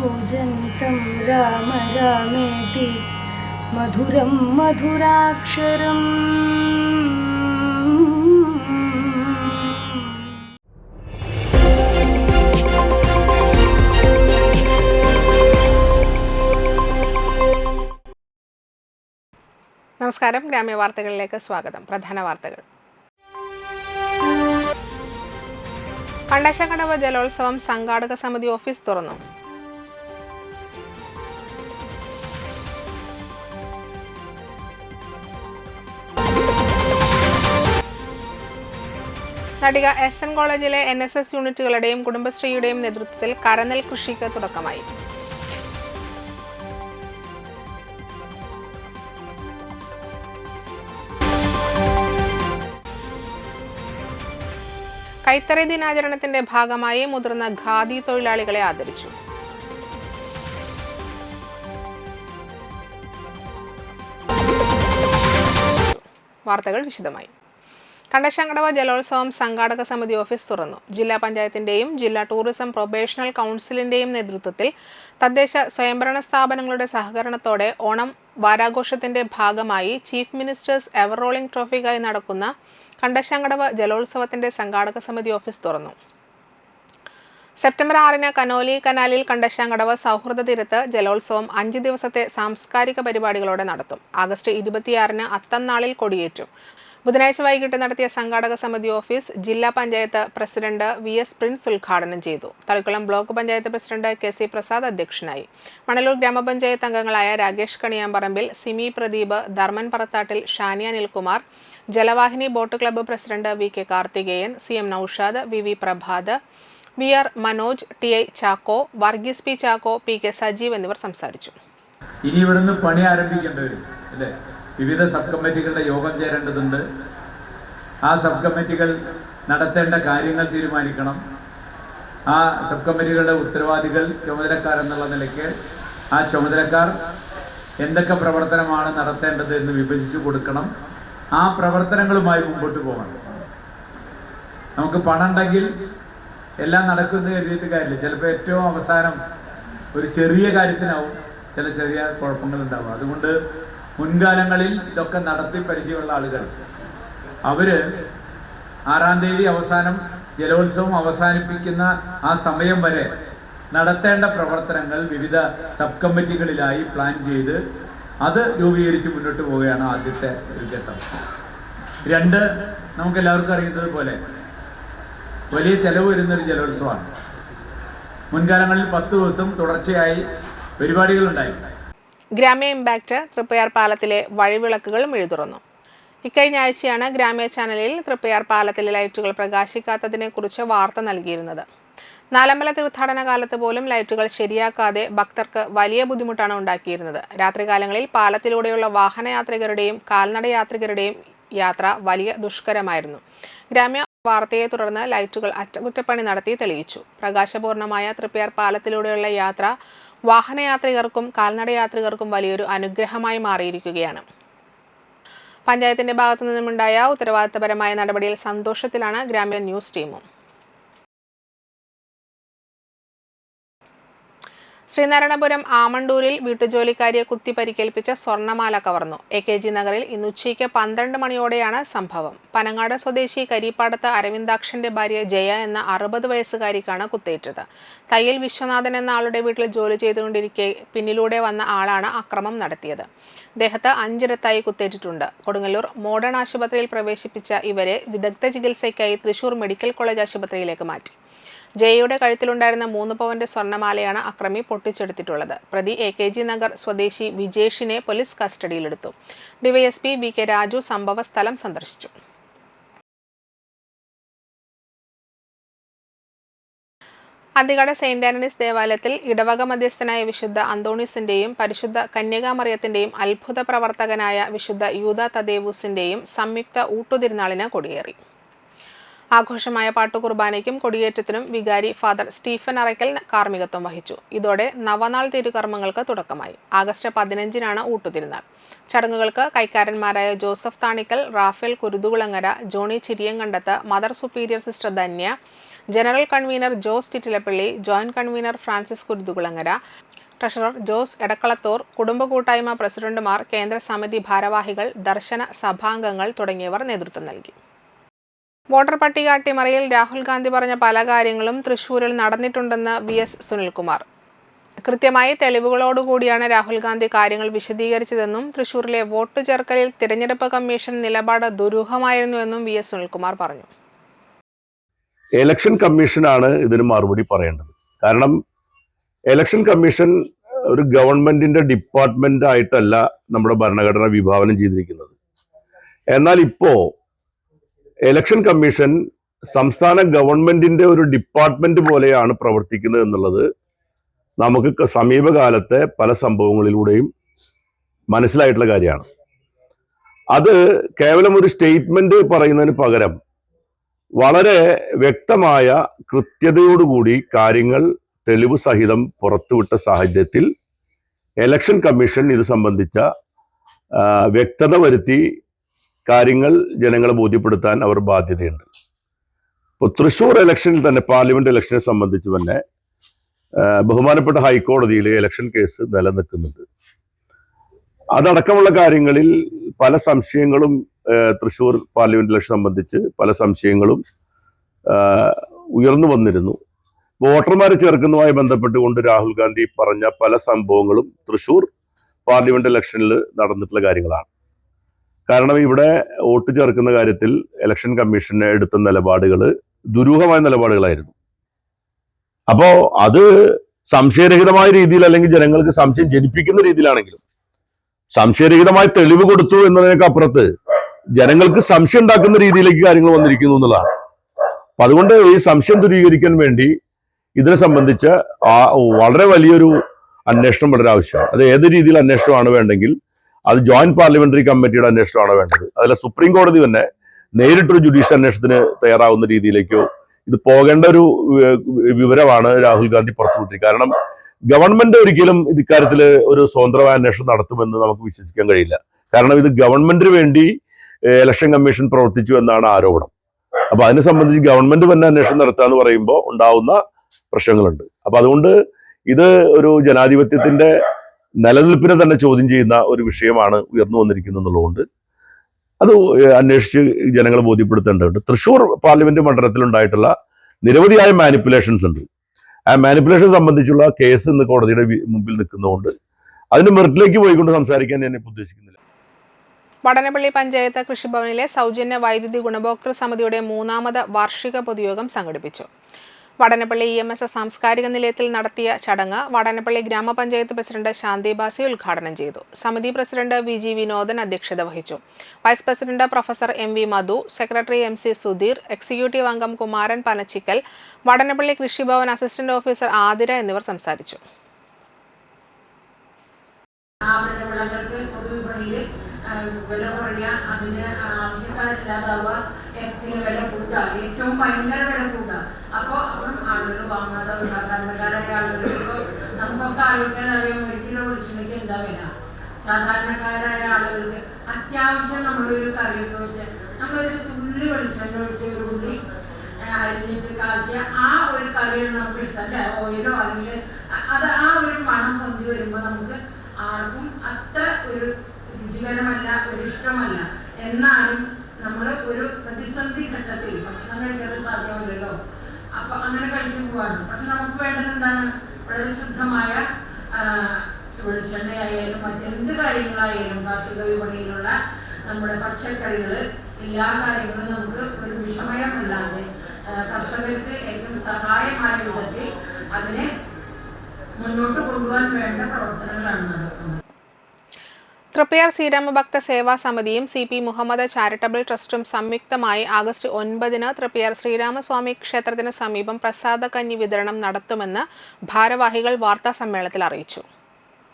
കൂജന്തം രാമ രാമേതി മധുരം മധുരാക്ഷരം. നമസ്കാരം, ഗ്രാമ്യ വാർത്തകളിലേക്ക് സ്വാഗതം. പ്രധാന വാർത്തകൾ. കണ്ടശക്കടവ് ജലോത്സവം സംഘാടക സമിതി ഓഫീസ് തുറന്നു. നടിക SN കോളേജിലെ NSS യൂണിറ്റുകളുടെയും കുടുംബശ്രീയുടെയും നേതൃത്വത്തിൽ കരനെൽ കൃഷിക്ക് തുടക്കമായി. കൈത്തറി ദിനാചരണത്തിന്റെ ഭാഗമായി മുതിർന്ന ഖാദി തൊഴിലാളികളെ ആദരിച്ചു. വാർത്തകൾ വിശദമായി. കണ്ടശക്കടവ് ജലോത്സവം സംഘാടക സമിതി ഓഫീസ് തുറന്നു. ജില്ലാ പഞ്ചായത്തിന്റെയും ജില്ലാ ടൂറിസം പ്രൊബേഷണൽ കൗൺസിലിന്റെയും നേതൃത്വത്തിൽ തദ്ദേശ സ്വയംഭരണ സ്ഥാപനങ്ങളുടെ സഹകരണത്തോടെ ഓണം വാരാഘോഷത്തിന്റെ ഭാഗമായി ചീഫ് മിനിസ്റ്റേഴ്സ് എവർ റോളിംഗ് ട്രോഫിക്കായി നടക്കുന്ന കണ്ടശക്കടവ് ജലോത്സവത്തിന്റെ സംഘാടക സമിതി ഓഫീസ് തുറന്നു. സെപ്റ്റംബർ 6-ന് കനോലി കനാലിൽ കണ്ടശക്കടവ് സൗഹൃദ തീരത്ത് ജലോത്സവം 5 ദിവസത്തെ സാംസ്കാരിക പരിപാടികളോടെ നടത്തും. ആഗസ്റ്റ് 26-ന് അത്തംനാളിൽ കൊടിയേറ്റും. ബുധനാഴ്ച വൈകിട്ട് നടത്തിയ സംഘാടക സമിതി ഓഫീസ് ജില്ലാ പഞ്ചായത്ത് പ്രസിഡന്റ് VS പ്രിൻസ് ഉദ്ഘാടനം ചെയ്തു. Thalikulam block panchayat president KC Prasad അധ്യക്ഷനായി. മണലൂർ ഗ്രാമപഞ്ചായത്ത് അംഗങ്ങളായ Rakesh Kaniyamparambil, Simi Pradeep, Dharman Parathattil, Shaniya Anilkumar, Jalavahini boat club president VK Karthikeyan, CM Noushad, VV Prabhath, VR Manoj, TI Chacko, Varghese P Chacko, PK Sajeev എന്നിവർ സംസാരിച്ചു. ഇനി ഇവിടുന്ന് പണി ആരംഭിക്കേണ്ടി വരും അല്ലേ? വിവിധ സബ് കമ്മിറ്റികളുടെ യോഗം ചേരേണ്ടതുണ്ട്. ആ സബ് കമ്മിറ്റികൾ നടത്തേണ്ട കാര്യങ്ങൾ തീരുമാനിക്കണം. ആ സബ് കമ്മിറ്റികളുടെ ഉത്തരവാദികൾ, ചുമതലക്കാർ എന്നുള്ള നിലയ്ക്ക് ആ ചുമതലക്കാർ എന്തൊക്കെ പ്രവർത്തനമാണ് നടത്തേണ്ടത് എന്ന് വിഭജിച്ചു കൊടുക്കണം. ആ പ്രവർത്തനങ്ങളുമായി മുമ്പോട്ട് പോകണം. നമുക്ക് പണം ഉണ്ടെങ്കിൽ എല്ലാം നടക്കുന്നത് കരുതിയിട്ട് കാര്യമില്ല. ചിലപ്പോൾ ഏറ്റവും അവസാനം ഒരു ചെറിയ കാര്യത്തിനാവും ചെറിയ കുഴപ്പങ്ങളുണ്ടാവും. അതുകൊണ്ട് മുൻകാലങ്ങളിൽ ഇതൊക്കെ നടത്തി പരിചയമുള്ള ആളുകൾ അവര് 6-ാം തീയതി അവസാനം ജലോത്സവം അവസാനിപ്പിക്കുന്ന ആ സമയം വരെ നടത്തേണ്ട പ്രവർത്തനങ്ങൾ വിവിധ സബ് കമ്മിറ്റികളിലായി പ്ലാൻ ചെയ്ത് അത് രൂപീകരിച്ച് മുന്നോട്ട് പോവുകയാണ് ആദ്യത്തെ ഒരു ഘട്ടം. 2, നമുക്കെല്ലാവർക്കും അറിയുന്നത് പോലെ വലിയ ചെലവ് വരുന്നൊരു ജലോത്സവമാണ്. മുൻകാലങ്ങളിൽ 10 ദിവസം തുടർച്ചയായി പരിപാടികളുണ്ടായി. ഗ്രാമ്യ ഇമ്പാക്റ്റ് തൃപ്പയാർ പാലത്തിലെ വഴിവിളക്കുകൾ മിഴിതുറന്നു. ഇക്കഴിഞ്ഞ ആഴ്ചയാണ് ഗ്രാമ്യ ചാനലിൽ തൃപ്പയാർ പാലത്തിലെ ലൈറ്റുകൾ പ്രകാശിക്കാത്തതിനെക്കുറിച്ച് വാർത്ത നൽകിയിരുന്നത്. നാലമ്പല തീർത്ഥാടന കാലത്ത് പോലും ലൈറ്റുകൾ ശരിയാക്കാതെ ഭക്തർക്ക് വലിയ ബുദ്ധിമുട്ടാണ് ഉണ്ടാക്കിയിരുന്നത്. രാത്രികാലങ്ങളിൽ പാലത്തിലൂടെയുള്ള വാഹനയാത്രികരുടെയും കാൽനടയാത്രികരുടെയും യാത്ര വലിയ ദുഷ്കരമായിരുന്നു. ഗ്രാമ്യ വാർത്തയെ തുടർന്ന് ലൈറ്റുകൾ അറ്റകുറ്റപ്പണി നടത്തി തെളിയിച്ചു. പ്രകാശപൂർണമായ തൃപ്പയാർ പാലത്തിലൂടെയുള്ള യാത്ര വാഹനയാത്രികർക്കും കാൽനടയാത്രികർക്കും വലിയൊരു അനുഗ്രഹമായി മാറിയിരിക്കുകയാണ്. പഞ്ചായത്തിന്റെ ഭാഗത്തു നിന്നുമുണ്ടായ ഉത്തരവാദിത്തപരമായ നടപടിയിൽ സന്തോഷത്തിലാണ് ഗ്രാമ്യ ന്യൂസ് ടീമും. ശ്രീനാരായണപുരം ആമണ്ടൂരിൽ വീട്ടുജോലിക്കാരിയെ കുത്തി പരിക്കേൽപ്പിച്ച സ്വർണ്ണമാല കവർന്നു. AKG നഗറിൽ ഇന്ന് ഉച്ചയ്ക്ക് 12 മണിയോടെയാണ് സംഭവം. പനങ്ങാട് സ്വദേശി കരിപ്പാടത്ത് അരവിന്ദാക്ഷന്റെ ഭാര്യ ജയ എന്ന 60 വയസ്സുകാരിക്കാണ് കുത്തേറ്റത്. തയ്യൽ വിശ്വനാഥൻ എന്ന ആളുടെ വീട്ടിൽ ജോലി ചെയ്തുകൊണ്ടിരിക്കെ പിന്നിലൂടെ വന്ന ആളാണ് അക്രമം നടത്തിയത്. ദേഹത്ത് 5 ഇടത്തായി കുത്തേറ്റിട്ടുണ്ട്. കൊടുങ്ങല്ലൂർ മോഡേൺ ആശുപത്രിയിൽ പ്രവേശിപ്പിച്ച ഇവരെ വിദഗ്ധ ചികിത്സയ്ക്കായി തൃശൂർ മെഡിക്കൽ കോളേജ് ആശുപത്രിയിലേക്ക് മാറ്റി. ജയയുടെ കഴുത്തിലുണ്ടായിരുന്ന 3 പവന്റെ സ്വർണ്ണമാലയാണ് അക്രമി പൊട്ടിച്ചെടുത്തിട്ടുള്ളത്. പ്രതി AKG നഗർ സ്വദേശി വിജേഷിനെ പോലീസ് കസ്റ്റഡിയിലെടുത്തു. DYSP VK രാജു സംഭവ സ്ഥലം സന്ദർശിച്ചു. അന്തികാട് സെയിന്റ് ആന്റണീസ് ദേവാലയത്തിൽ ഇടവക മധ്യസ്ഥനായ വിശുദ്ധ അന്തോണീസിന്റെയും പരിശുദ്ധ കന്യകാമറിയത്തിന്റെയും അത്ഭുത പ്രവർത്തകനായ വിശുദ്ധ യൂദാ തദേവൂസിന്റെയും സംയുക്ത ഊട്ടുതിരുനാളിന് കൊടിയേറി. ആഘോഷമായ പാട്ടുകുർബാനയ്ക്കും കൊടിയേറ്റത്തിനും വികാരി ഫാദർ സ്റ്റീഫൻ അറയ്ക്കൽ കാർമ്മികത്വം വഹിച്ചു. ഇതോടെ നവനാൾ തിരുകർമ്മങ്ങൾക്ക് തുടക്കമായി. ആഗസ്റ്റ് 15-നാണ് ഊട്ടുതിരുനാൾ. ചടങ്ങുകൾക്ക് കൈക്കാരന്മാരായ Joseph Thanikkal, Raphael Kuruthukulangara, Johnny Chiriyankandath, mother superior sister Dhanya, general convener Jose Chittilappally, joint convener Francis Kuruthukulangara, treasurer Jose Edakkalathur, കുടുംബ കൂട്ടായ്മ പ്രസിഡന്റുമാർ, കേന്ദ്ര സമിതി ഭാരവാഹികൾ, ദർശന സഭാംഗങ്ങൾ തുടങ്ങിയവർ നേതൃത്വം നൽകി. വോട്ടർ പട്ടിക അട്ടിമറിയിൽ രാഹുൽ ഗാന്ധി പറഞ്ഞ പല കാര്യങ്ങളും തൃശൂരിൽ നടന്നിട്ടുണ്ടെന്ന് VS സുനിൽകുമാർ. കൃത്യമായി തെളിവുകളോടുകൂടിയാണ് രാഹുൽ ഗാന്ധി കാര്യങ്ങൾ വിശദീകരിച്ചതെന്നും തൃശൂരിലെ വോട്ട് ചേർക്കലിൽ തിരഞ്ഞെടുപ്പ് കമ്മീഷൻ നിലപാട് ദുരൂഹമായിരുന്നുവെന്നും VS സുനിൽകുമാർ പറഞ്ഞു. ഇലക്ഷൻ കമ്മീഷനാണ് ഇതിന് മറുപടി പറയേണ്ടത്. കാരണം ഇലക്ഷൻ കമ്മീഷൻ ഒരു ഗവൺമെന്റിന്റെ ഡിപ്പാർട്ട്മെന്റ് ആയിട്ടല്ല നമ്മുടെ ഭരണഘടന വിഭാവനം ചെയ്തിരിക്കുന്നത്. എന്നാൽ ഇപ്പോ ഇലക്ഷൻ കമ്മീഷൻ സംസ്ഥാന ഗവൺമെന്റിന്റെ ഒരു ഡിപ്പാർട്ട്മെന്റ് പോലെയാണ് പ്രവർത്തിക്കുന്നത് എന്നുള്ളത് നമുക്ക് സമീപകാലത്തെ പല സംഭവങ്ങളിലൂടെയും മനസ്സിലായിട്ടുള്ള കാര്യമാണ്. അത് കേവലം ഒരു സ്റ്റേറ്റ്മെന്റ് പറയുന്നതിന് പകരം വളരെ വ്യക്തമായ കൃത്യതയോടുകൂടി കാര്യങ്ങൾ തെളിവ് സഹിതം പുറത്തുവിട്ട സാഹചര്യത്തിൽ ഇലക്ഷൻ കമ്മീഷൻ ഇത് സംബന്ധിച്ച വ്യക്തത വരുത്തി കാര്യങ്ങൾ ജനങ്ങളെ ബോധ്യപ്പെടുത്താൻ അവർ ബാധ്യതയുണ്ട്. ഇപ്പോൾ തൃശ്ശൂർ ഇലക്ഷനിൽ തന്നെ, പാർലമെന്റ് ഇലക്ഷനെ സംബന്ധിച്ച് തന്നെ ബഹുമാനപ്പെട്ട ഹൈക്കോടതിയിൽ ഇലക്ഷൻ കേസ് നിലനിൽക്കുന്നുണ്ട്. അതടക്കമുള്ള കാര്യങ്ങളിൽ പല സംശയങ്ങളും തൃശ്ശൂർ പാർലമെന്റ് ഇലക്ഷൻ സംബന്ധിച്ച് പല സംശയങ്ങളും ഉയർന്നു വന്നിരുന്നു. വോട്ടർമാരെ ചേർക്കുന്നതുമായി ബന്ധപ്പെട്ടുകൊണ്ട് രാഹുൽ ഗാന്ധി പറഞ്ഞ പല സംഭവങ്ങളും തൃശ്ശൂർ പാർലമെന്റ് ഇലക്ഷനിൽ നടന്നിട്ടുള്ള കാര്യങ്ങളാണ്. കാരണം ഇവിടെ വോട്ട് ചേർക്കുന്ന കാര്യത്തിൽ ഇലക്ഷൻ കമ്മീഷൻ എടുത്ത നിലപാടുകൾ ദുരൂഹമായ നിലപാടുകളായിരുന്നു. അപ്പോ അത് സംശയരഹിതമായ രീതിയിൽ അല്ലെങ്കിൽ ജനങ്ങൾക്ക് സംശയം ജനിപ്പിക്കുന്ന രീതിയിലാണെങ്കിലും സംശയരഹിതമായ തെളിവ് കൊടുത്തു എന്നതിനൊക്കെ അപ്പുറത്ത് ജനങ്ങൾക്ക് സംശയം ഉണ്ടാക്കുന്ന രീതിയിലേക്ക് കാര്യങ്ങൾ വന്നിരിക്കുന്നു എന്നുള്ളതാണ്. അപ്പൊ അതുകൊണ്ട് ഈ സംശയം ദൂരീകരിക്കാൻ വേണ്ടി ഇതിനെ സംബന്ധിച്ച് വളരെ വലിയൊരു അന്വേഷണം വളരെ ആവശ്യമാണ്. അത് ഏത് രീതിയിൽ അന്വേഷണമാണ് വേണ്ടെങ്കിൽ അത് ജോയിന്റ് പാർലമെന്ററി കമ്മിറ്റിയുടെ അന്വേഷണമാണ് വേണ്ടത്. അതിൽ സുപ്രീം കോടതി തന്നെ നേരിട്ടൊരു ജുഡീഷ്യൽ അന്വേഷണത്തിന് തയ്യാറാവുന്ന രീതിയിലേക്കോ ഇത് പോകേണ്ട ഒരു വിവരമാണ് രാഹുൽ ഗാന്ധി പുറത്തുവിട്ടത്. കാരണം ഗവൺമെന്റ് ഒരിക്കലും ഇക്കാര്യത്തിൽ ഒരു സ്വതന്ത്രമായ അന്വേഷണം നടത്തുമെന്ന് നമുക്ക് വിശ്വസിക്കാൻ കഴിയില്ല. കാരണം ഇത് ഗവൺമെന്റിന് വേണ്ടി ഇലക്ഷൻ കമ്മീഷൻ പ്രവർത്തിച്ചു എന്നാണ് ആരോപണം. അപ്പൊ അതിനെ സംബന്ധിച്ച് ഗവൺമെന്റ് തന്നെ അന്വേഷണം നടത്താന്ന് പറയുമ്പോൾ ഉണ്ടാവുന്ന പ്രശ്നങ്ങളുണ്ട്. അപ്പൊ അതുകൊണ്ട് ഇത് ഒരു ജനാധിപത്യത്തിന്റെ നിലനിൽപ്പിനെ തന്നെ ചോദ്യം ചെയ്യുന്ന ഒരു വിഷയമാണ് ഉയർന്നു വന്നിരിക്കുന്നത് എന്നുള്ളതുകൊണ്ട് അത് അന്വേഷിച്ച് ജനങ്ങളെ ബോധ്യപ്പെടുത്തേണ്ടതുണ്ട്. തൃശ്ശൂർ പാർലമെന്റ് മണ്ഡലത്തിൽ ഉണ്ടായിട്ടുള്ള നിരവധിയായ മാനിപ്പുലേഷൻസ് ഉണ്ട്. ആ മാനിപ്പുലേഷൻ സംബന്ധിച്ചുള്ള കേസ് ഇന്ന് കോടതിയുടെ മുമ്പിൽ നിൽക്കുന്നതുകൊണ്ട് അതിന്റെ മെറിറ്റിലേക്ക് പോയിക്കൊണ്ട് സംസാരിക്കാൻ ഞാൻ ഉദ്ദേശിക്കുന്നില്ല. വടനപ്പള്ളി പഞ്ചായത്ത് കൃഷിഭവനിലെ സൗജന്യ വൈദ്യുതി ഗുണഭോക്തൃ സമിതിയുടെ 3ാമത് വാർഷിക പൊതുയോഗം സംഘടിപ്പിച്ചു. വടനപ്പള്ളി EMS സാംസ്കാരിക നിലയത്തിൽ നടത്തിയ ചടങ്ങ് വടനപ്പള്ളി ഗ്രാമപഞ്ചായത്ത് പ്രസിഡന്റ് ശാന്തി ബാസി ഉദ്ഘാടനം ചെയ്തു. സമിതി പ്രസിഡന്റ് VG വിനോദൻ അധ്യക്ഷത വഹിച്ചു. വൈസ് പ്രസിഡന്റ് പ്രൊഫസർ MV മധു, സെക്രട്ടറി MC സുധീർ, എക്സിക്യൂട്ടീവ് അംഗം കുമാരൻ പനച്ചിക്കൽ, വടനപ്പള്ളി കൃഷിഭവൻ അസിസ്റ്റന്റ് ഓഫീസർ ആതിര എന്നിവർ സംസാരിച്ചു. ഏറ്റവും ഭയങ്കര വില കൂടുക. അപ്പോൾ ആളുകൾ വാങ്ങാതെ സാധാരണക്കാരായ ആളുകൾക്ക് നമുക്കൊക്കെ ആലോചിക്കാൻ അറിയാം, 1 കിലോ വെളിച്ചെണ്ണയ്ക്ക് എന്താ വില. സാധാരണക്കാരായ ആളുകൾക്ക് അത്യാവശ്യം നമ്മളൊരു കറിയൊക്കെ വെച്ച് നമ്മളൊരു തുള്ളി വെളിച്ചെണ്ണ ഒഴിച്ച് ഒരു ഉള്ളി അരിഞ്ഞിട്ട് കാച്ചിയ ആ ഒരു കറിയിൽ നമുക്ക് ഇഷ്ടമല്ല, ഓയിലോ അല്ലെങ്കിൽ അത് ആ ഒരു മണം പൊന്തി വരുമ്പോൾ നമുക്ക് ആർക്കും അത്ര ഒരു രുചികരമല്ല, ഒരു ഇഷ്ടമല്ല. എന്നാലും നമ്മൾ ഒരു പ്രതിസന്ധി ഘട്ടത്തിൽ ഭക്ഷണം കഴിക്കാതെ സാധ്യമല്ലല്ലോ, അപ്പൊ അങ്ങനെ കഴിച്ചു പോവാണ്. പക്ഷെ നമുക്ക് വേണ്ടത് എന്താണ്? വളരെ ശുദ്ധമായ വെളിച്ചെണ്ണയായാലും മറ്റെന്ത് കാര്യങ്ങളായാലും കാർഷിക വിപണിയിലുള്ള നമ്മുടെ പച്ചക്കറികൾ എല്ലാ കാര്യങ്ങളും നമുക്ക് ഒരു വിഷമയമല്ലാതെ കർഷകർക്ക് ഏറ്റവും സഹായമായ വിധത്തിൽ അതിനെ മുന്നോട്ട് കൊണ്ടുപോകാൻ വേണ്ട പ്രവർത്തനങ്ങളാണ് നടക്കുന്നത്. തൃപ്പയാർ ശ്രീരാമഭക്ത സേവാ സമിതിയും CP മുഹമ്മദ് ചാരിറ്റബിൾ ട്രസ്റ്റും സംയുക്തമായി ആഗസ്റ്റ് 9 തൃപ്പയാർ ശ്രീരാമസ്വാമി ക്ഷേത്രത്തിന് സമീപം പ്രസാദ കഞ്ഞി വിതരണം നടത്തുമെന്ന് ഭാരവാഹികൾ വാർത്താസമ്മേളനത്തിൽ അറിയിച്ചു.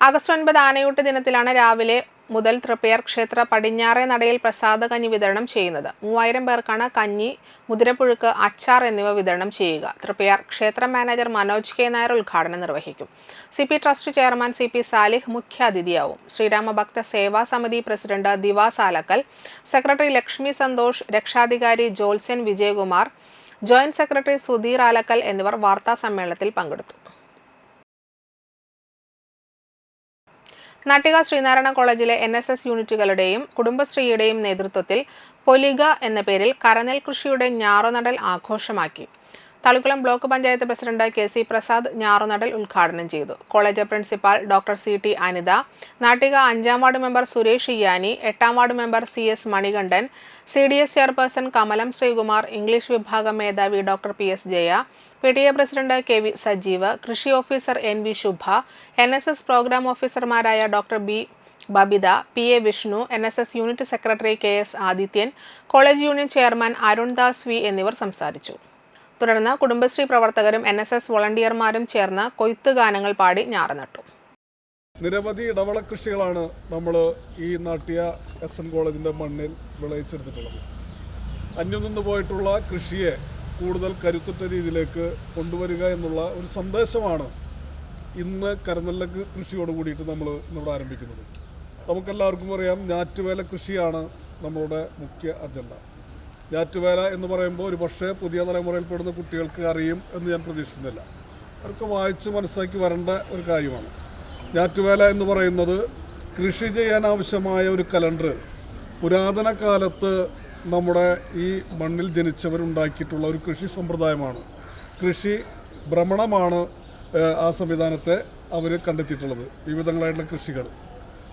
ആഗസ്റ്റ് 9 ആനയൂട്ട് ദിനത്തിലാണ് രാവിലെ മുതൽ തൃപ്പയാർ ക്ഷേത്ര പടിഞ്ഞാറേ നടയിൽ പ്രസാദ കഞ്ഞി വിതരണം ചെയ്യുന്നത്. 3000 പേർക്കാണ് കഞ്ഞി, മുതിരപ്പുഴുക്ക്, അച്ചാർ എന്നിവ വിതരണം ചെയ്യുക. തൃപ്പയാർ ക്ഷേത്ര മാനേജർ മനോജ് K. നായർ ഉദ്ഘാടനം നിർവഹിക്കും. CP trust chairman CP Salih മുഖ്യാതിഥിയാവും. ശ്രീരാമഭക്ത സേവാ സമിതി പ്രസിഡന്റ് ദിവാസ് ആലക്കൽ, സെക്രട്ടറി ലക്ഷ്മി സന്തോഷ്, രക്ഷാധികാരി ജോത്സ്യൻ വിജയകുമാർ, ജോയിന്റ് സെക്രട്ടറി സുധീർ ആലക്കൽ എന്നിവർ വാർത്താ സമ്മേളനത്തിൽ പങ്കെടുത്തു. നാട്ടിക ശ്രീനാരായണ കോളേജിലെ NSS യൂണിറ്റുകളുടെയും കുടുംബശ്രീയുടെയും നേതൃത്വത്തിൽ പൊലിഗ എന്ന പേരിൽ കരനെൽ കൃഷിയുടെ ഞാറുനടൽ ആഘോഷമാക്കി. Thalikulam block panchayat president KC Prasad ഞാറുനടൽ ഉദ്ഘാടനം ചെയ്തു. College principal doctor CT Anitha, Nattika 5ാം വാർഡ് മെമ്പർ സുരേഷ് ഇയ്യാനി, 8ാം ward member CS Manikandan, CDS chairperson Kamalam Sreekumar, English വിഭാഗം മേധാവി doctor PS Jaya, PTA president KV Sajeev, കൃഷി officer NV Shubha, NSS programme ഓഫീസർമാരായ doctor B Babitha, PA Vishnu, NSS unit secretary KS Adithyan, college union chairman Arundas V എന്നിവർ സംസാരിച്ചു. തുടർന്ന് കുടുംബശ്രീ പ്രവർത്തകരും NSS വോളണ്ടിയർമാരും ചേർന്ന് കൊയ്ത്ത് ഗാനങ്ങൾ പാടി ഞാറുനട്ടു. നിരവധി ഇടവള കൃഷികളാണ് നമ്മൾ ഈ നാട്ടിയ SN കോളേജിൻ്റെ മണ്ണിൽ വിളയിച്ചെടുത്തിട്ടുള്ളത്. അന്യം നിന്ന് പോയിട്ടുള്ള കൃഷിയെ കൂടുതൽ കരുത്തുറ്റ രീതിയിലേക്ക് കൊണ്ടുവരിക എന്നുള്ള ഒരു സന്ദേശമാണ് ഇന്ന് കരനെല്ല് കൃഷിയോട് കൂടിയിട്ട് നമ്മൾ ഇന്നിവിടെ ആരംഭിക്കുന്നത്. നമുക്കെല്ലാവർക്കും അറിയാം, ഞാറ്റുവേല കൃഷിയാണ് നമ്മളുടെ മുഖ്യ അജണ്ട. ഞാറ്റുവേല എന്ന് പറയുമ്പോൾ ഒരു പക്ഷേ പുതിയ തലമുറയിൽപ്പെടുന്ന കുട്ടികൾക്ക് അറിയും എന്ന് ഞാൻ പ്രതീക്ഷിക്കുന്നില്ല. അവർക്ക് വായിച്ച് മനസ്സിലാക്കി വരേണ്ട ഒരു കാര്യമാണ്. ഞാറ്റുവേല എന്ന് പറയുന്നത് കൃഷി ചെയ്യാൻ ആവശ്യമായ ഒരു കലണ്ടർ പുരാതന കാലത്ത് നമ്മുടെ ഈ മണ്ണിൽ ജനിച്ചവരുണ്ടാക്കിയിട്ടുള്ള ഒരു കൃഷി സമ്പ്രദായമാണ്. കൃഷി ഭ്രമണമാണ് ആ സംവിധാനത്തെ അവർ കണ്ടെത്തിയിട്ടുള്ളത്, വിവിധങ്ങളായിട്ടുള്ള കൃഷികൾ.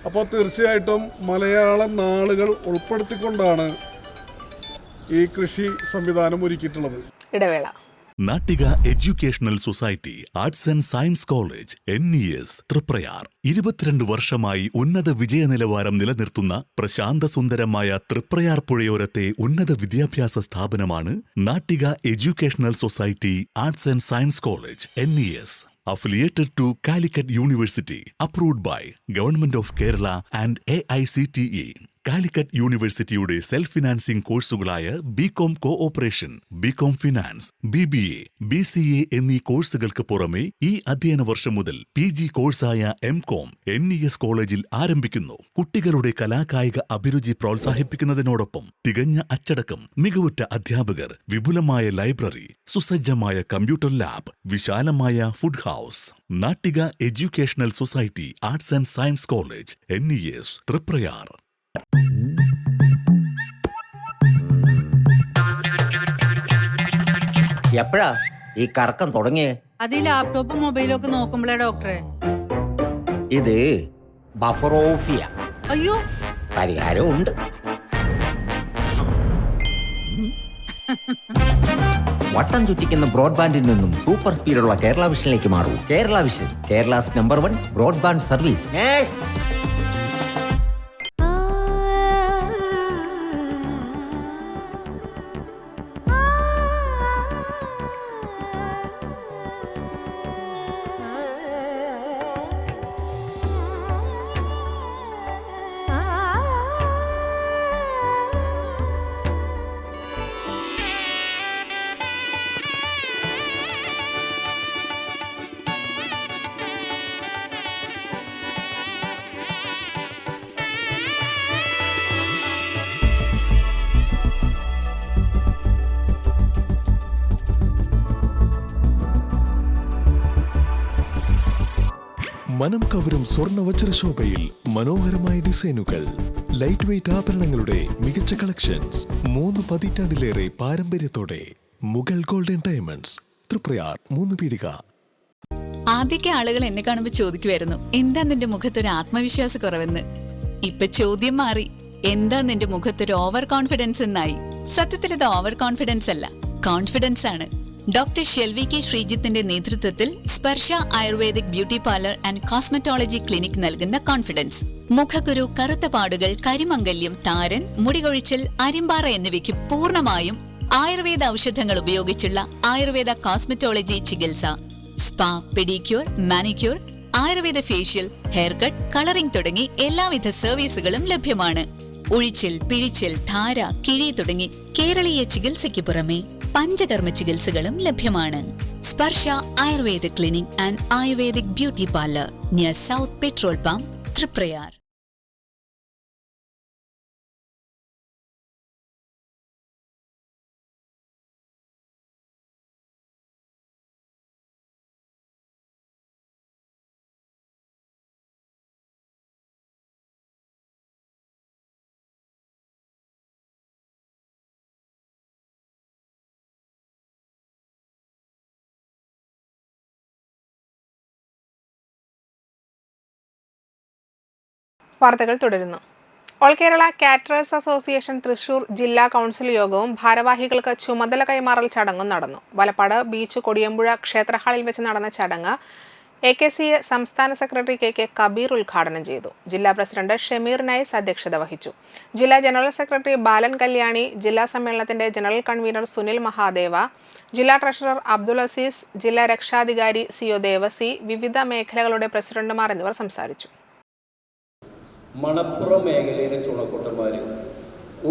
അപ്പോൾ തീർച്ചയായിട്ടും മലയാളം നാളുകൾ ഉൾപ്പെടുത്തിക്കൊണ്ടാണ് ഈ കൃഷി സംവിധാനം ഒരുക്കിയിട്ടുള്ളത്. ഇടവേള. Nattika educational society arts and science college NES Triprayar 22 വർഷമായി ഉന്നത വിജയ നിലവാരം നിലനിർത്തുന്ന പ്രശാന്ത സുന്ദരമായ തൃപ്രയാർ പുഴയോരത്തെ ഉന്നത വിദ്യാഭ്യാസ സ്ഥാപനമാണ് Nattika educational society arts and science college NES. Affiliated to Calicut University, approved by Government of Kerala and AICTE. Calicut യൂണിവേഴ്സിറ്റിയുടെ സെൽഫ് ഫിനാൻസിംഗ് കോഴ്സുകളായ BCom cooperation, BCom finance, BBA, BCA എന്നീ കോഴ്സുകൾക്ക് പുറമെ ഈ അധ്യയന വർഷം മുതൽ PG കോഴ്സായ MCom NES കോളേജിൽ ആരംഭിക്കുന്നു. കുട്ടികളുടെ കലാകായിക അഭിരുചി പ്രോത്സാഹിപ്പിക്കുന്നതിനോടൊപ്പം തികഞ്ഞ അച്ചടക്കം, മികവുറ്റ അധ്യാപകർ, വിപുലമായ ലൈബ്രറി, സുസജ്ജമായ കമ്പ്യൂട്ടർ ലാബ്, വിശാലമായ food house. Nattika educational society arts and science college NES Triprayar. എപ്പോഴാ ഈ കറക്കം തുടങ്ങിയേ? അത് ഈ ലാപ്ടോപ്പും മൊബൈലും ഒക്കെ നോക്കുമ്പോഴേ ഡോക്ടറെ. ഇത് ബഫറോഫിയ. അയ്യോ, പരിഹാരം ഉണ്ട്. വട്ടം ചുറ്റിക്കുന്ന ബ്രോഡ്ബാൻഡിൽ നിന്നും സൂപ്പർ സ്പീഡുള്ള കേരള വിഷനിലേക്ക് മാറൂ. Kerala vision, Kerala's number 1 broadband service. മനം കവരും സ്വർണ്ണ വജ്രശോഭയിൽ മനോഹരമായ ഡിസൈനുകൾ, ലൈറ്റ് വെയ്റ്റ് ആഭരണങ്ങളുടെ മികച്ച കളക്ഷൻസ്, 3 പതിറ്റാണ്ടിലേറെ പാരമ്പര്യത്തോടെ മുഗൾ ഗോൾഡൻ ഡയമണ്ട്സ്, തൃപ്രയാർ 3 പീടിക. ആദ്യമൊക്കെ ആളുകൾ എന്നെ കാണുമ്പോൾ ചോദിക്കുമായിരുന്നു, എന്താ നിന്റെ മുഖത്തൊരു ആത്മവിശ്വാസ കുറവെന്ന്. ഇപ്പൊ ചോദ്യം മാറി, എന്താ നിന്റെ മുഖത്തൊരു ഓവർ കോൺഫിഡൻസ് എന്നായി. സത്യത്തിൽ ഇത് ഓവർ കോൺഫിഡൻസ് അല്ല, കോൺഫിഡൻസ് ആണ്. ഡോക്ടർ ഷെൽവി കെ ശ്രീജിത്തിന്റെ നേതൃത്വത്തിൽ Sparsha ayurvedic beauty parlour and cosmetology clinic നൽകുന്ന കോൺഫിഡൻസ്. മുഖക്കുരു, കറുത്ത പാടുകൾ, കരിമംഗല്യം, താരൻ, മുടികൊഴിച്ചൽ, അരിമ്പാറ എന്നിവയ്ക്ക് പൂർണ്ണമായും ആയുർവേദ ഔഷധങ്ങൾ ഉപയോഗിച്ചുള്ള ആയുർവേദ കോസ്മെറ്റോളജി ചികിത്സ. Spa, pedicure, manicure, Ayurveda facial, hair cut, colouring തുടങ്ങി എല്ലാവിധ സർവീസുകളും ലഭ്യമാണ്. ഉഴിച്ചിൽ, പിഴിച്ചിൽ, ധാര, കിഴി തുടങ്ങി കേരളീയ ചികിത്സയ്ക്ക് പുറമെ പഞ്ചകർമ്മ ചികിത്സകളും ലഭ്യമാണ്. Sparsha Ayurveda clinic and ayurvedic beauty parlour, near south petrol pump, Triprayar. വാർത്തകൾ തുടരുന്നു. All Kerala caterers association Thrissur ജില്ലാ കൗൺസിൽ യോഗവും ഭാരവാഹികൾക്ക് ചുമതല കൈമാറൽ ചടങ്ങും നടന്നു. വലപ്പാട് ബീച്ച് കൊടിയമ്പുഴ ക്ഷേത്ര ഹാളിൽ വെച്ച് നടന്ന ചടങ്ങ് AKCA സംസ്ഥാന സെക്രട്ടറി KK കബീർ ഉദ്ഘാടനം ചെയ്തു. ജില്ലാ പ്രസിഡന്റ് ഷമീർ നൈസ് അധ്യക്ഷത വഹിച്ചു. ജില്ലാ ജനറൽ സെക്രട്ടറി ബാലൻ കല്യാണി, ജില്ലാ സമ്മേളനത്തിന്റെ ജനറൽ കൺവീനർ സുനിൽ മഹാദേവ, ജില്ലാ ട്രഷറർ അബ്ദുൾ അസീസ്, ജില്ലാ രക്ഷാധികാരി CO ദേവസി, വിവിധ മേഖലകളുടെ പ്രസിഡന്റുമാർ എന്നിവർ സംസാരിച്ചു. മണപ്പുറം മേഖലയിലെ ചുണക്കുട്ടന്മാർ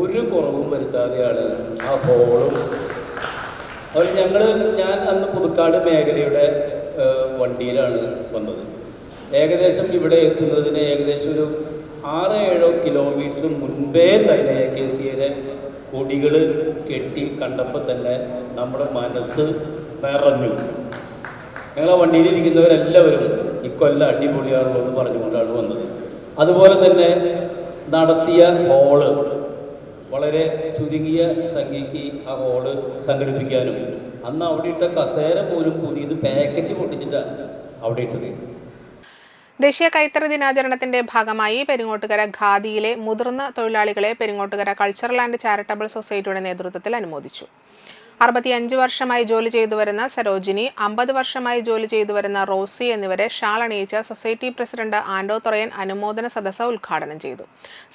ഒരു കുറവും വരുത്താതെയാണ് ആ ഹോളും ഞാൻ അന്ന് പുതുക്കാട് മേഖലയുടെ വണ്ടിയിലാണ് വന്നത്. ഏകദേശം ഇവിടെ എത്തുന്നതിന് ഏകദേശം ഒരു 6-7 കിലോമീറ്റർ മുൻപേ തന്നെ AKCA കൊടികൾ കെട്ടി കണ്ടപ്പോൾ തന്നെ നമ്മുടെ മനസ്സ് നിറഞ്ഞു. ഞങ്ങളെ വണ്ടിയിലിരിക്കുന്നവരെല്ലാവരും ഇക്കൊല്ലം അടിപൊളിയാണല്ലോ എന്ന് പറഞ്ഞുകൊണ്ടാണ് വന്നത്. അതുപോലെ തന്നെ നടത്തിയ ഹോള് വളരെ ചുരുങ്ങിയ സംഖ്യയ്ക്ക് ആ ഹോള് സംഘടിപ്പിക്കാനും അന്ന് അവിടെ ഇട്ട കസേര പോലും പുതിയത് പാക്കറ്റ് പൊട്ടിച്ചിട്ടാണ് അവിടെ ഇട്ടത്. ദേശീയ കൈത്തറി ദിനാചരണത്തിന്റെ ഭാഗമായി പെരിങ്ങോട്ടുകര ഖാദിയിലെ മുതിർന്ന തൊഴിലാളികളെ പെരിങ്ങോട്ടുകര കൾച്ചറൽ ആൻഡ് ചാരിറ്റബിൾ സൊസൈറ്റിയുടെ നേതൃത്വത്തിൽ അനുമോദിച്ചു. 65 വർഷമായി ജോലി ചെയ്തു വരുന്ന സരോജിനി, 50 വർഷമായി ജോലി ചെയ്തു വരുന്ന റോസി എന്നിവരെ ഷാൾ അണിയിച്ച സൊസൈറ്റി പ്രസിഡന്റ് ആൻഡോ തൊറയൻ അനുമോദന സദസ്സ് ഉദ്ഘാടനം ചെയ്തു.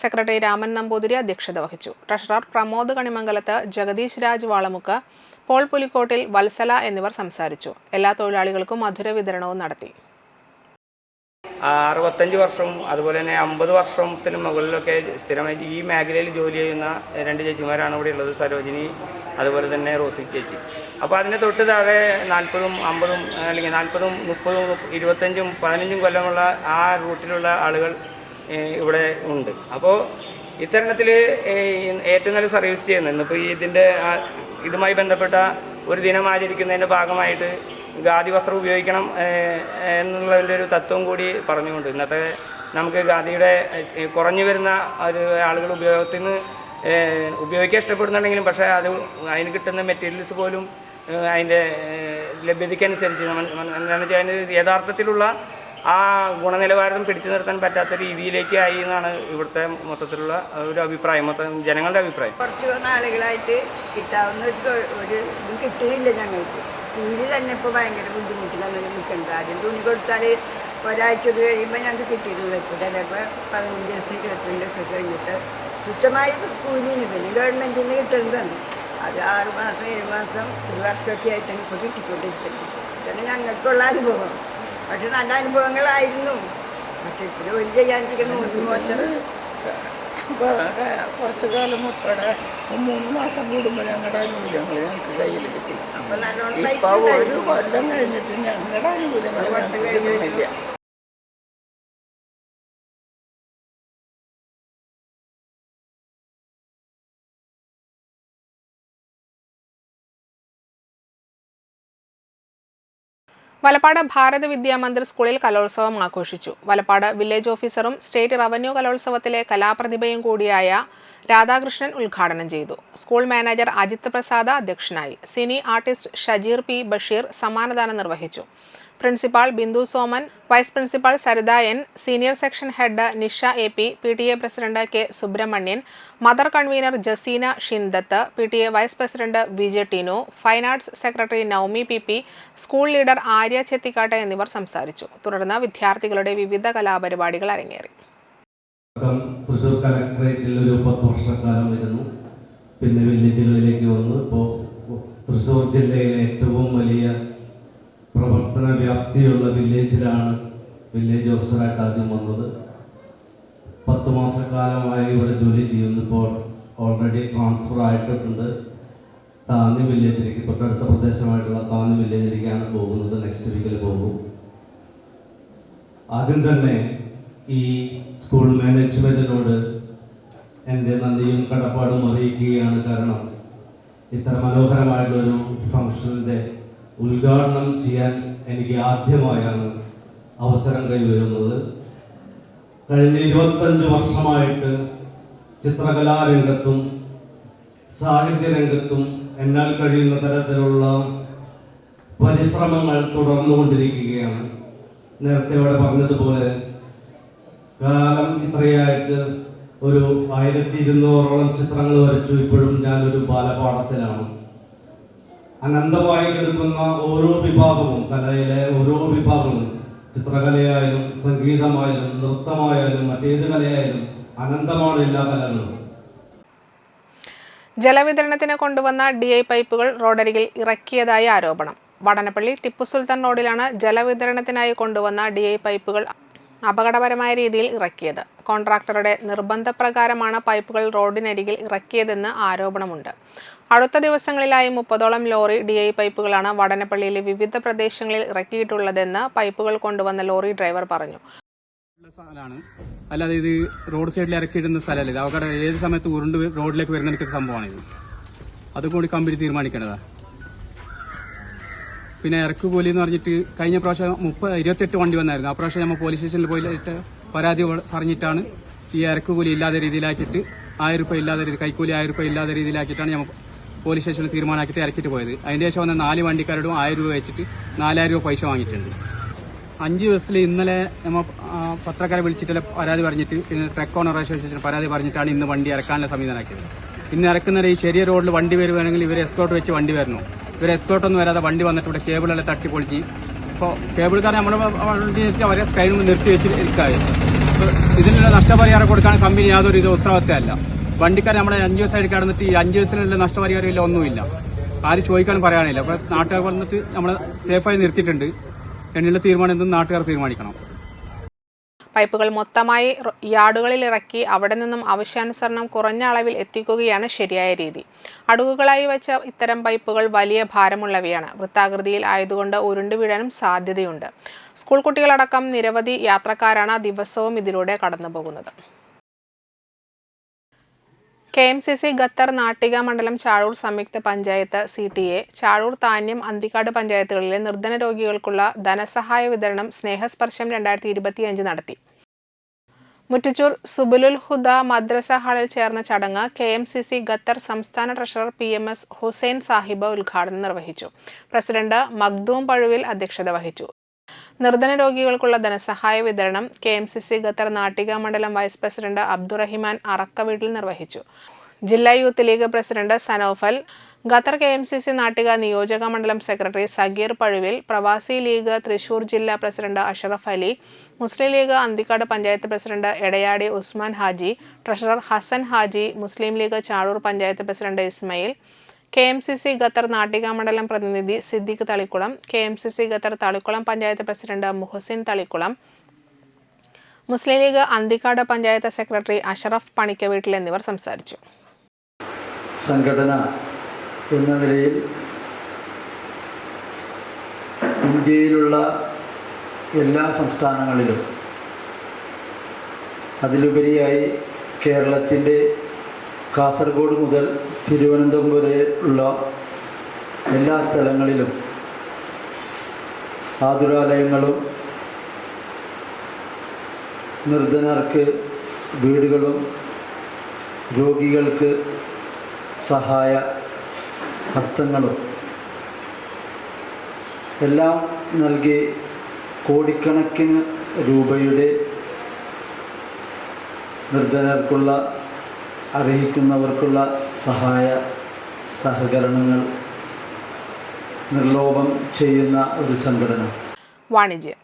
സെക്രട്ടറി രാമൻ നമ്പൂതിരി അധ്യക്ഷത വഹിച്ചു. ട്രഷറർ പ്രമോദ് കണിമംഗലത്ത്, ജഗദീഷ് രാജ് വാളമുക്ക്, പോൾ പുലിക്കോട്ടിൽ, വത്സല എന്നിവർ സംസാരിച്ചു. എല്ലാ തൊഴിലാളികൾക്കും മധുര വിതരണവും നടത്തി. 65 വർഷവും അതുപോലെ തന്നെ 50 വർഷത്തിന് മുകളിലൊക്കെ സ്ഥിരമായി ഈ മേഖലയിൽ ജോലി ചെയ്യുന്ന 2 ചേച്ചിമാരാണ് ഇവിടെ ഉള്ളത്, സരോജിനി അതുപോലെ തന്നെ റോസി ചേച്ചി. അപ്പോൾ അതിന് തൊട്ട് താഴെ 40ഉം 50ഉം അല്ലെങ്കിൽ 40ഉം 30ഉം 25ഉം 15ഉം കൊല്ലമുള്ള ആ റൂട്ടിലുള്ള ആളുകൾ ഇവിടെ ഉണ്ട്. അപ്പോൾ ഇത്തരണത്തിൽ ഏറ്റവും നല്ല സർവീസ് ചെയ്യുന്നത് ഇന്നിപ്പോൾ ഇതുമായി ബന്ധപ്പെട്ട ഒരു ദിനം ആചരിക്കുന്നതിൻ്റെ ഭാഗമായിട്ട് ഖാദി വസ്ത്രം ഉപയോഗിക്കണം എന്നുള്ളതിൻ്റെ ഒരു തത്വം കൂടി പറഞ്ഞുകൊണ്ട് ഇന്നത്തെ നമുക്ക് ഖാദിയുടെ കുറഞ്ഞു വരുന്ന ഒരു ആളുകൾ ഉപയോഗിക്കാൻ ഇഷ്ടപ്പെടുന്നുണ്ടെങ്കിലും പക്ഷേ അതിന് കിട്ടുന്ന മെറ്റീരിയൽസ് പോലും അതിൻ്റെ ലഭ്യതയ്ക്കനുസരിച്ച് എന്താണെന്ന് വെച്ചാൽ അതിന് യഥാർത്ഥത്തിലുള്ള ആ ഗുണനിലവാരം പിടിച്ചു നിർത്താൻ പറ്റാത്ത രീതിയിലേക്ക് ആയി എന്നാണ് ഇവിടുത്തെ മൊത്തത്തിലുള്ള ഒരു അഭിപ്രായം, ജനങ്ങളുടെ അഭിപ്രായം. കുറച്ച് നാളുകളായിട്ട് കിട്ടാവുന്ന ഒരു ഇതും കിട്ടുന്നില്ല ഞങ്ങൾക്ക്. കൂലി തന്നെ ഇപ്പോൾ ഭയങ്കര ബുദ്ധിമുട്ടിലാണ് നിൽക്കുന്നത്. ആദ്യം തുണി കൊടുത്താൽ ഒരാഴ്ച കഴിയുമ്പോൾ ഞങ്ങൾക്ക് കിട്ടിയിരുന്നു. ഇപ്പോൾ ചിലപ്പോൾ 15 ദിവസം 22 ദിവസം കഴിഞ്ഞിട്ട് കൃത്യമായി കൂലിന് പിന്നെ ഗവൺമെൻറ്റിന് കിട്ടുന്നതാണ്. അത് 6 മാസം 7 മാസം 1 വർഷമൊക്കെ ആയിട്ടാണ് ഇപ്പോൾ കിട്ടിക്കൊണ്ടിരിക്കുന്നത്. ഇതാണ് ഞങ്ങൾക്കുള്ള അനുഭവം. പക്ഷെ നല്ല അനുഭവങ്ങളായിരുന്നു. പക്ഷെ ഇപ്പോൾ ജോലി ചെയ്യാനിരിക്കുന്ന മോശം കുറച്ചു കാലം ഉൾപ്പെടെ 3 മാസം കൂടുമ്പോൾ ഞങ്ങളുടെ ആനുകൂല്യങ്ങൾ ഞങ്ങൾക്ക് കയ്യിൽ കിട്ടി. അപ്പോൾ നല്ലോണം ഒരു കൊല്ലം കഴിഞ്ഞിട്ട് ഞങ്ങളുടെ ആനുകൂല്യങ്ങൾ കിട്ടുന്നില്ല. വലപ്പാട് ഭാരത വിദ്യാമന്ദിർ സ്കൂളിൽ കലോത്സവം ആഘോഷിച്ചു. വലപ്പാട് വില്ലേജ് ഓഫീസറും സ്റ്റേറ്റ് റവന്യൂ കലോത്സവത്തിലെ കലാപ്രതിഭയും കൂടിയായ രാധാകൃഷ്ണൻ ഉദ്ഘാടനം ചെയ്തു. സ്കൂൾ മാനേജർ അജിത് പ്രസാദ് അധ്യക്ഷനായി. Cine artist Shajeer P. Basheer സമ്മാനദാനം നിർവഹിച്ചു. Principal Bindu Soman, vice principal Saritha N, senior section head Nisha AP, PTA president K. Subramanian, mother convener Jaseena Shindath, PTA vice president Vijay Tinu, fine arts secretary Naumi PP, school leader Arya Chethikkattu എന്നിവർ സംസാരിച്ചു. തുടർന്ന് വിദ്യാർത്ഥികളുടെ വിവിധ കലാപരിപാടികൾ അരങ്ങേറി. തൃശ്ശൂർ കലക്ടറേറ്റിൽ ഒരു 10 വർഷക്കാലം വരുന്നു. പിന്നെ വില്ലേജുകളിലേക്ക് വന്നു. ഇപ്പോൾ തൃശ്ശൂർ ജില്ലയിലെ ഏറ്റവും വലിയ പ്രവർത്തന വ്യാപ്തിയുള്ള വില്ലേജിലാണ് വില്ലേജ് ഓഫീസറായിട്ട് ആദ്യം വന്നത്. 10 മാസക്കാലമായി ഇവിടെ ജോലി ചെയ്യുന്നു. ഇപ്പോൾ ഓൾറെഡി ട്രാൻസ്ഫർ ആയിട്ടുണ്ട്. താന്നി വില്ലേജിലേക്ക്, തൊട്ടടുത്ത പ്രദേശമായിട്ടുള്ള താന്നി വില്ലേജിലേക്കാണ് പോകുന്നത്. നെക്സ്റ്റ് വീക്കിൽ പോകും. ആദ്യം തന്നെ ഈ സ്കൂൾ മാനേജ്മെൻറ്റിനോട് എൻ്റെ നന്ദിയും കടപ്പാടും അറിയിക്കുകയാണ്. കാരണം ഇത്ര മനോഹരമായിട്ടുള്ളൊരു ഫംഗ്ഷനിൻ്റെ ഉദ്ഘാടനം ചെയ്യാൻ എനിക്ക് ആദ്യമായാണ് അവസരം കൈവരുന്നത്. കഴിഞ്ഞ 25 വർഷമായിട്ട് ചിത്രകലാരംഗത്തും സാഹിത്യരംഗത്തും എന്നാൽ കഴിയുന്ന തരത്തിലുള്ള പരിശ്രമങ്ങൾ തുടർന്നുകൊണ്ടിരിക്കുകയാണ്. നേരത്തെ ഇവിടെ പറഞ്ഞതുപോലെ കാലം ഇത്രയായിട്ട് ഒരു 1200ഓളം ചിത്രങ്ങൾ വരച്ചു. ഇപ്പോഴും ഞാനൊരു ബാലപാഠത്തിലാണ്. അനന്തമായി കിടക്കുന്ന ഓരോ വിഭാഗവും, കലയിലെ ഓരോ വിഭാഗവും, ചിത്രകലയായാലും സംഗീതമായാലും നൃത്തമായാലും മറ്റേത് കലയായാലും അനന്തമാണ് എല്ലാ കലകളും. ജലവിതരണത്തിന് കൊണ്ടുവന്ന DI പൈപ്പുകൾ റോഡരികിൽ ഇറക്കിയതായി ആരോപണം. വടനപ്പള്ളി ടിപ്പു സുൽത്താൻ റോഡിലാണ് ജലവിതരണത്തിനായി കൊണ്ടുവന്ന DI പൈപ്പുകൾ അപകടകരമായ രീതിയിൽ ഇറക്കിയത്. കോൺട്രാക്ടറുടെ നിർബന്ധപ്രകാരമാണ് പൈപ്പുകൾ റോഡിനരികിൽ ഇറക്കിയതെന്ന് ആരോപണമുണ്ട്. അടുത്ത ദിവസങ്ങളിലായി 30ഓളം ലോറി DI പൈപ്പുകളാണ് വടനപ്പള്ളിയിലെ വിവിധ പ്രദേശങ്ങളിൽ ഇറക്കിയിട്ടുള്ളതെന്ന് പൈപ്പുകൾ കൊണ്ടുവന്ന ലോറി ഡ്രൈവർ പറഞ്ഞു. അല്ലാതെ ഇത് റോഡ് സൈഡിൽ ഇറക്കിയിടുന്ന സ്ഥലമല്ല. ഇത് അവിടെ ഏത് സമയത്ത് ഉരുണ്ട് റോഡിലേക്ക് വരുന്ന എനിക്ക് സംഭവമാണിത്. അതുകൂടി കമ്പനി തീരുമാനിക്കേണ്ടതാ. പിന്നെ ഇറക്കുകൂലി എന്ന് പറഞ്ഞിട്ട് കഴിഞ്ഞ പ്രാവശ്യം 28 വണ്ടി വന്നായിരുന്നു. ആ പ്രാവശ്യം നമ്മൾ പോലീസ് സ്റ്റേഷനിൽ പോയിട്ട് പരാതി പറഞ്ഞിട്ടാണ് ഈ ഇറക്കുകൂലി ഇല്ലാത്ത രീതിയിലാക്കിയിട്ട് 1000 രൂപ ഇല്ലാത്ത രീതി, കൈക്കൂലി 1000 രൂപ ഇല്ലാത്ത രീതിയിലാക്കിയിട്ടാണ് നമ്മൾ പോലീസ് സ്റ്റേഷനിൽ തീരുമാനമാക്കിയിട്ട് ഇറക്കിയിട്ട് പോയത്. അതിന് ശേഷം വന്ന 4 വണ്ടിക്കാരോടും 1000 രൂപ വെച്ചിട്ട് 4000 രൂപ പൈസ വാങ്ങിയിട്ടുണ്ട്. 5 ദിവസത്തിൽ ഇന്നലെ നമ്മൾ പത്രക്കാരെ വിളിച്ചിട്ട് പരാതി പറഞ്ഞിട്ട് പിന്നെ ട്രക്ക് ഓണർ അസോസിയേഷൻ പരാതി പറഞ്ഞിട്ടാണ് ഇന്ന് വണ്ടി ഇറക്കാനുള്ള സംവിധാനമാക്കിയത്. ഇന്ന് ഇറക്കുന്ന ഈ ചെറിയ റോഡിൽ വണ്ടി വരുവാണെങ്കിൽ ഇവർ എസ്കോട്ട് വെച്ച് വണ്ടി വരണം. ഇവർ എസ്കോട്ടൊന്നും വരാതെ വണ്ടി വന്നിട്ട് ഇവിടെ കേബിളെല്ലാം തട്ടിപ്പൊളിച്ച് ഇപ്പോൾ കേബിൾക്കാരെ നമ്മുടെ വണ്ടി വെച്ച് അവരെ സ്കൈനിൽ നിർത്തി വെച്ച് ഇരിക്കാതെ ഇതിനുള്ള നഷ്ടപരിഹാരം കൊടുക്കാൻ കമ്പനി യാതൊരു ഇത് ഉത്തരവാദിത്തമല്ല. വണ്ടിക്കാരെ നമ്മളെ 5 ദിവസമായിട്ട് കിടന്നിട്ട് ഈ 5 ദിവസത്തിനുള്ള നഷ്ടപരിഹാരം ഇല്ല, ഒന്നുമില്ല. ആരും ചോദിക്കാൻ പറയാനില്ല. അപ്പോൾ നാട്ടുകാർ വന്നിട്ട് നമ്മളെ സേഫായി നിർത്തിയിട്ടുണ്ട്. എന്നുള്ള തീരുമാനം എന്തും നാട്ടുകാർ തീരുമാനിക്കണം. പൈപ്പുകൾ മൊത്തമായി യാർഡുകളിൽ ഇറക്കി അവിടെ നിന്നും ആവശ്യാനുസരണം കുറഞ്ഞ അളവിൽ എത്തിക്കുകയാണ് ശരിയായ രീതി. അടുക്കുകളായി വെച്ച ഇത്തരം പൈപ്പുകൾ വലിയ ഭാരമുള്ളവയാണ്. വൃത്താകൃതിയിൽ ആയതുകൊണ്ട് ഉരുണ്ടു വീഴാനും സാധ്യതയുണ്ട്. സ്കൂൾ കുട്ടികളടക്കം നിരവധി യാത്രക്കാരാണ് ദിവസവും ഇതിലൂടെ കടന്നുപോകുന്നത്. KMCC ഖത്തർ നാട്ടിക മണ്ഡലം ചാഴൂർ സംയുക്ത പഞ്ചായത്ത് CTA, ചാഴൂർ താന്യം അന്തിക്കാട് പഞ്ചായത്തുകളിലെ നിർധന രോഗികൾക്കുള്ള ധനസഹായ വിതരണം സ്നേഹസ്പർശം 2025 നടത്തി. മുറ്റച്ചൂർ സുബുലുൽ ഹുദ മദ്രസ ഹാളിൽ ചേർന്ന ചടങ്ങ് KMCC ഖത്തർ സംസ്ഥാന ട്രഷറർ PMS ഹുസൈൻ സാഹിബ് ഉദ്ഘാടനം നിർവഹിച്ചു. പ്രസിഡന്റ് മഖ്ദൂം പഴുവിൽ അധ്യക്ഷത വഹിച്ചു. നിർധന രോഗികൾക്കുള്ള ധനസഹായ വിതരണം KMCC ഖത്തർ നാട്ടിക മണ്ഡലം വൈസ് പ്രസിഡന്റ് അബ്ദുറഹിമാൻ അറക്കവീട്ടിൽ നിർവഹിച്ചു. ജില്ലാ Youth League president Sanofal, Qatar KMCC Nattika നിയോജക മണ്ഡലം സെക്രട്ടറി സഗീർ പഴുവിൽ, പ്രവാസി ലീഗ് തൃശൂർ ജില്ലാ president Ashraf Ali, Muslim League Anthikad panchayat president Edayadi Usman Haji, treasurer Hasan Haji, Muslim League Chazhur panchayat president Ismail, KMCC Qatar Nattika മണ്ഡലം പ്രതിനിധി Siddique Thalikulam, KMCC Qatar Thalikulam panchayat president Muhasin Thalikulam, Muslim League Anthikad panchayat secretary Ashraf Panikkaveettil എന്നിവർ സംസാരിച്ചു. സംഘടന എന്ന നിലയിൽ ഇന്ത്യയിലുള്ള എല്ലാ സംസ്ഥാനങ്ങളിലും അതിലുപരിയായി കേരളത്തിൻ്റെ കാസർഗോഡ് മുതൽ തിരുവനന്തപുരം വരെ ഉള്ള എല്ലാ സ്ഥലങ്ങളിലും ആതുരാലയങ്ങളും നിർധനർക്ക് വീടുകളും രോഗികൾക്ക് സഹായ ഹസ്തങ്ങളും എല്ലാം നൽകി കോടിക്കണക്കിന് രൂപയുടെ നിർധനർക്കുള്ള അർഹിക്കുന്നവർക്കുള്ള സഹായ സഹകരണങ്ങൾ നിർലോഭം ചെയ്യുന്ന ഒരു സംഘടന. വാണിജ്യം.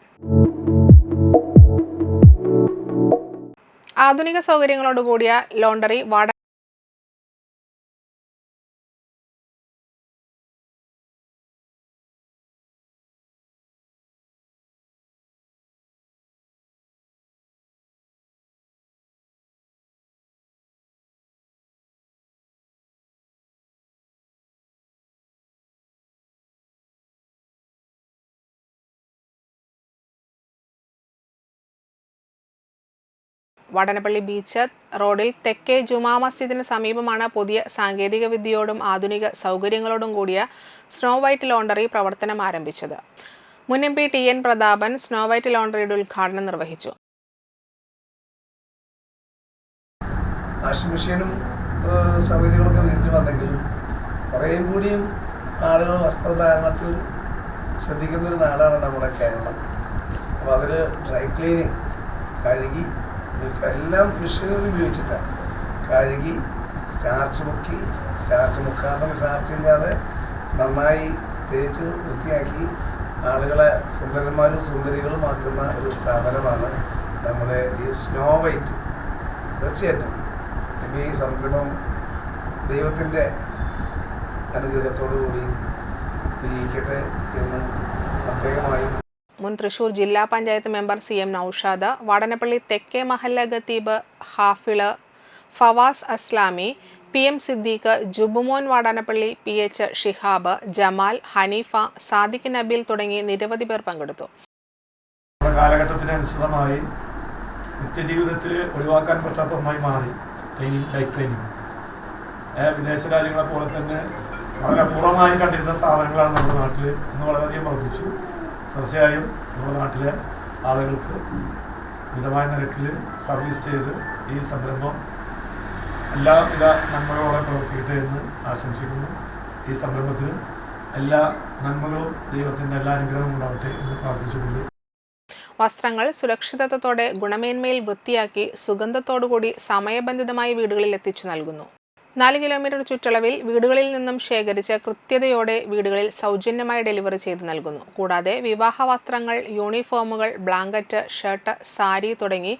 ആധുനിക സൗകര്യങ്ങളോടുകൂടിയ ലോണ്ടറി വടനപ്പള്ളി ബീച്ച് റോഡിൽ തെക്കേ ജുമാ മസ്ജിദിന് സമീപമാണ് പുതിയ സാങ്കേതിക വിദ്യയോടും ആധുനിക സൗകര്യങ്ങളോടും കൂടിയ സ്നോ വൈറ്റ് ലോണ്ടറി പ്രവർത്തനം ആരംഭിച്ചത്. മുൻ MP TN Prathapan snow white ലോണ്ടറിയുടെ ഉദ്ഘാടനം നിർവഹിച്ചു. വാഷിംഗ് മെഷീനും സൗകര്യങ്ങളൊക്കെ വീട്ടിൽ വന്നെങ്കിലും കുറേയും കൂടിയും ആളുകൾ വസ്ത്രധാരണത്തിൽ ശ്രദ്ധിക്കുന്നൊരു നാടാണ് നമ്മുടെ കേരളം. അപ്പോൾ അതിൽ ഡ്രൈ ക്ലീനിങ്, കഴുകി എല്ലാം മെഷീനറി ഉപയോഗിച്ചിട്ടാണ് കഴുകി സ്റ്റാർച്ച് മുക്കാതെ സ്റ്റാർച്ച് ഇല്ലാതെ നന്നായി തേച്ച് വൃത്തിയാക്കി ആളുകളെ സുന്ദരന്മാരും സുന്ദരികളുമാക്കുന്ന ഒരു സ്ഥാപനമാണ് നമ്മുടെ ഈ സ്നോ വൈറ്റ്. തീർച്ചയായിട്ടും ഈ സംരംഭം ദൈവത്തിൻ്റെ അനുഗ്രഹത്തോടു കൂടി വിജയിക്കട്ടെ എന്ന് പ്രത്യേകമായും. മുൻ തൃശൂർ ജില്ലാ പഞ്ചായത്ത് മെമ്പർ CM നൌഷാദ്, വാടനപ്പള്ളി തെക്കേ മഹല്ല ഖത്തീബ് ഹാഫിള് ഫവാസ് അസ്ലാമി, PM സിദ്ദീഖ്, ജുബുമോൻ വാടാനപ്പള്ളി, PH ഷിഹാബ്, ജമാൽ, ഹനീഫ, സാദിഖ് നബീൽ തുടങ്ങി നിരവധി പേർ പങ്കെടുത്തു. കാലഘട്ടത്തിനനുസൃതമായി നിത്യജീവിതത്തിൽ ഒഴിവാക്കാൻ പറ്റാത്ത ഒന്നായി മാറി ലൈഫ് ക്ലീനിങ്. വിദേശ രാജ്യങ്ങളെ പോലെ തന്നെ വളരെ അപൂർവമായി കണ്ടിരുന്ന സ്ഥാപനങ്ങളാണ് നമ്മുടെ നാട്ടിൽ ഇന്ന് വളരെയധികം വർദ്ധിച്ചു. തീർച്ചയായും നമ്മുടെ നാട്ടിലെ ആളുകൾക്ക് മിതമായ നിരക്കിൽ സർവീസ് ചെയ്ത് ഈ സംരംഭം എല്ലാവിധ നന്മകളോടെ പ്രവർത്തിക്കട്ടെ എന്ന് ആശംസിക്കുന്നു. ഈ സംരംഭത്തിന് എല്ലാ നന്മകളും ദൈവത്തിൻ്റെ എല്ലാ അനുഗ്രഹവും ഉണ്ടാവട്ടെ എന്ന് പ്രാർത്ഥിച്ചുകൊണ്ട് വസ്ത്രങ്ങൾ സുരക്ഷിതത്വത്തോടെ ഗുണമേന്മയിൽ വൃത്തിയാക്കി സുഗന്ധത്തോടുകൂടി സമയബന്ധിതമായി വീടുകളിൽ എത്തിച്ചു നൽകുന്നു. 4 കിലോമീറ്റർ ചുറ്റളവിൽ വീടുകളിൽ നിന്നും ശേഖരിച്ച് കൃത്യതയോടെ വീടുകളിൽ സൗജന്യമായി ഡെലിവറി ചെയ്ത് നൽകുന്നു. കൂടാതെ വിവാഹ വസ്ത്രങ്ങൾ, യൂണിഫോമുകൾ, ബ്ലാങ്കറ്റ്, ഷർട്ട്, സാരി തുടങ്ങി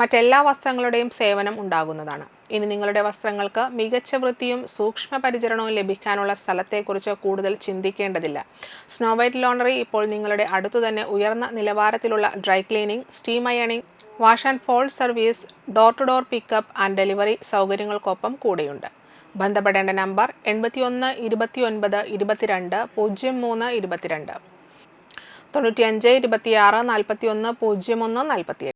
മറ്റെല്ലാ വസ്ത്രങ്ങളുടെയും സേവനം ഉണ്ടാകുന്നതാണ്. ഇനി നിങ്ങളുടെ വസ്ത്രങ്ങൾക്ക് മികച്ച വൃത്തിയും സൂക്ഷ്മ പരിചരണവും ലഭിക്കാനുള്ള സ്ഥലത്തെക്കുറിച്ച് കൂടുതൽ ചിന്തിക്കേണ്ടതില്ല. സ്നോ വൈറ്റ് ലോണ്ടറി ഇപ്പോൾ നിങ്ങളുടെ അടുത്തു തന്നെ ഉയർന്ന നിലവാരത്തിലുള്ള dry cleaning, steam ironing, wash and fold service, door to door pickup and delivery സൗകര്യങ്ങൾക്കൊപ്പം കൂടെയുണ്ട്. ബന്ധപ്പെടേണ്ട നമ്പർ 81 29 22 03 22 95 26 41 01 48.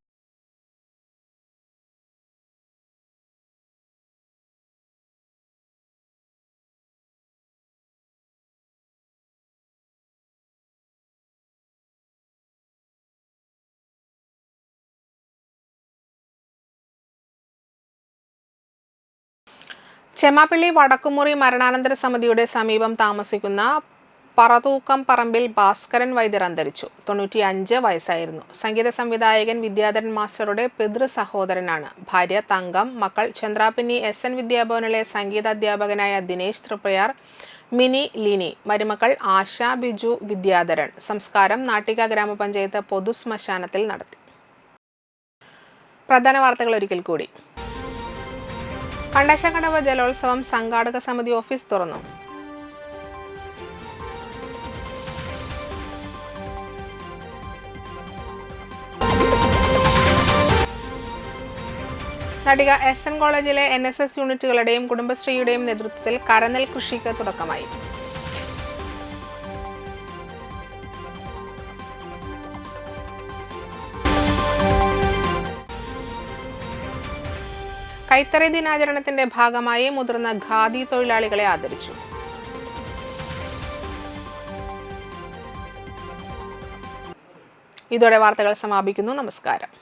ചെമാപ്പള്ളി വടക്കുമുറി മരണാനന്തര സമിതിയുടെ സമീപം താമസിക്കുന്ന പറതൂക്കം പറമ്പിൽ ഭാസ്കരൻ വൈദ്യർ അന്തരിച്ചു. 95 വയസ്സായിരുന്നു. സംഗീത സംവിധായകൻ വിദ്യാധരൻ മാസ്റ്ററുടെ പിതൃ സഹോദരനാണ്. ഭാര്യ തങ്കം, മക്കൾ ചന്ദ്രാപിന്നി SN വിദ്യാഭവനിലെ സംഗീതാധ്യാപകനായ ദിനേശ് തൃപ്രയാർ, മിനി, ലിനി, മരുമക്കൾ ആശ, ബിജു, വിദ്യാധരൻ. സംസ്കാരം നാട്ടിക ഗ്രാമപഞ്ചായത്ത് പൊതു ശ്മശാനത്തിൽ നടത്തി. പ്രധാന വാർത്തകൾ ഒരിക്കൽ കൂടി. കണ്ടശക്കടവ് ജലോത്സവം സംഘാടക സമിതി ഓഫീസ് തുറന്നു. നാട്ടിക SN കോളേജിലെ NSS യൂണിറ്റുകളുടെയും കുടുംബശ്രീയുടെയും നേതൃത്വത്തിൽ കരനെൽ കൃഷിക്ക് തുടക്കമായി. കൈത്തറി ദിനാചരണത്തിന്റെ ഭാഗമായി മുതിർന്ന ഖാദി തൊഴിലാളികളെ ആദരിച്ചു. ഇതോടെ വാർത്തകൾ സമാപിക്കുന്നു. നമസ്കാരം.